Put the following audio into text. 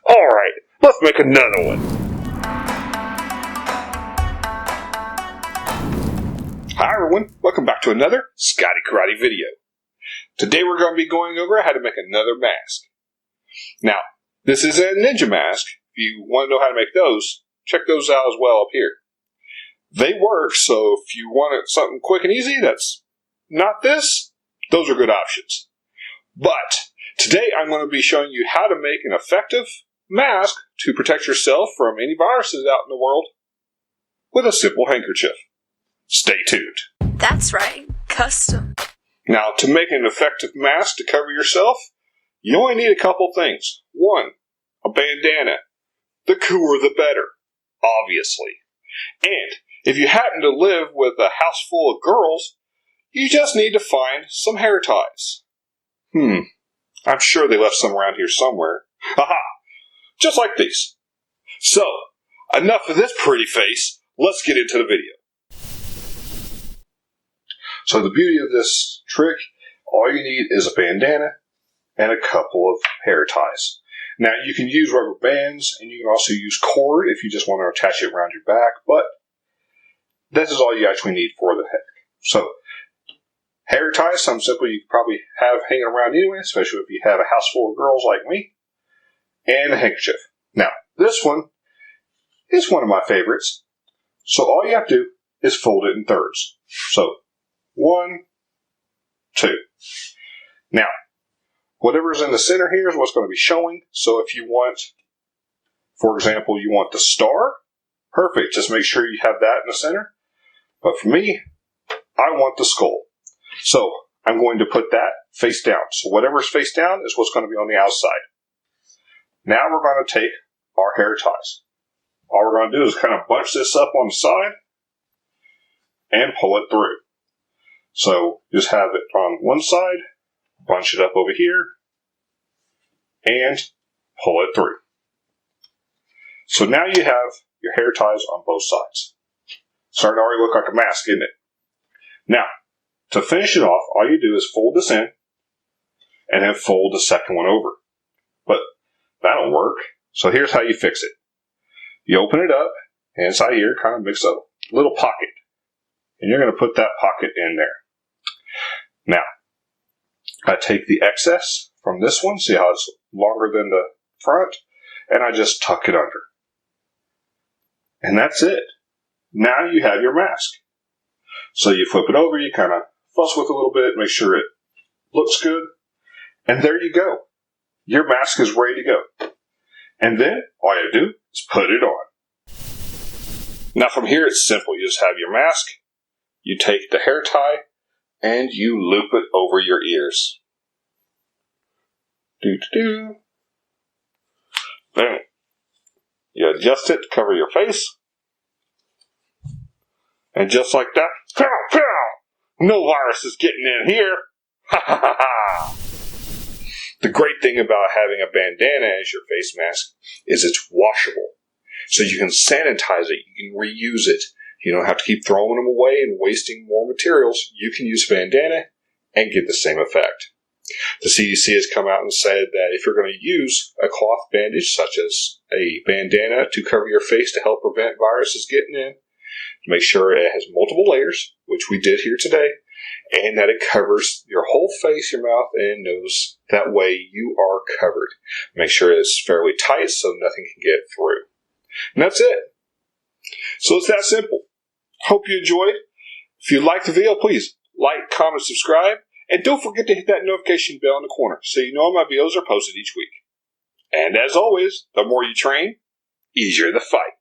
Alright, let's make another one. Hi everyone, welcome back to another Scotty Karate video. Today we're going to be going over how to make another mask. Now, this is a ninja mask. If you want to know how to make those, check those out as well up here. They work, so if you want something quick and easy that's not this, those are good options. But today I'm going to be showing you how to make an effective mask to protect yourself from any viruses out in the world with a simple handkerchief. Stay tuned. That's right, custom. Now, to make an effective mask to cover yourself, you only need a couple things. One, a bandana. The cooler the better, obviously. And if you happen to live with a house full of girls, you just need to find some hair ties. I'm sure they left some around here somewhere. Haha! Just like these. So, enough of this pretty face. Let's get into the video. So the beauty of this trick, all you need is a bandana and a couple of hair ties. Now, you can use rubber bands, and you can also use cord if you just want to attach it around your back, but this is all you actually need for the head. So, hair ties, something simple you probably have hanging around anyway, especially if you have a house full of girls like me, and a handkerchief. Now, this one is one of my favorites, so all you have to do is fold it in thirds. So, 1, 2. Now, whatever's in the center here is what's going to be showing. So if you want, for example, you want the star, perfect. Just make sure you have that in the center. But for me, I want the skull. So I'm going to put that face down. So whatever's face down is what's going to be on the outside. Now we're going to take our hair ties. All we're going to do is kind of bunch this up on the side and pull it through. So just have it on one side, bunch it up over here, and pull it through. So now you have your hair ties on both sides. Starting to already look like a mask, isn't it? Now, to finish it off, all you do is fold this in, and then fold the second one over. But that'll work. So here's how you fix it. You open it up, and inside here kind of makes a little pocket. And you're going to put that pocket in there. Now, I take the excess from this one, see how it's longer than the front, and I just tuck it under. And that's it. Now you have your mask. So you flip it over, you kind of fuss with it a little bit, make sure it looks good, and there you go. Your mask is ready to go. And then all you have to do is put it on. Now from here it's simple. You just have your mask, you take the hair tie, and you loop it over your ears. Boom. You adjust it to cover your face. And just like that, pow, pow, no virus is getting in here. Ha ha ha ha. The great thing about having a bandana as your face mask is it's washable. So you can sanitize it, you can reuse it. You don't have to keep throwing them away and wasting more materials. You can use a bandana and get the same effect. The CDC has come out and said that if you're going to use a cloth bandage, such as a bandana to cover your face to help prevent viruses getting in, make sure it has multiple layers, which we did here today, and that it covers your whole face, your mouth, and nose. That way you are covered. Make sure it's fairly tight so nothing can get through. And that's it. So it's that simple. Hope you enjoyed. If you liked the video, please like, comment, subscribe, and don't forget to hit that notification bell in the corner so you know when my videos are posted each week. And as always, the more you train, easier the fight.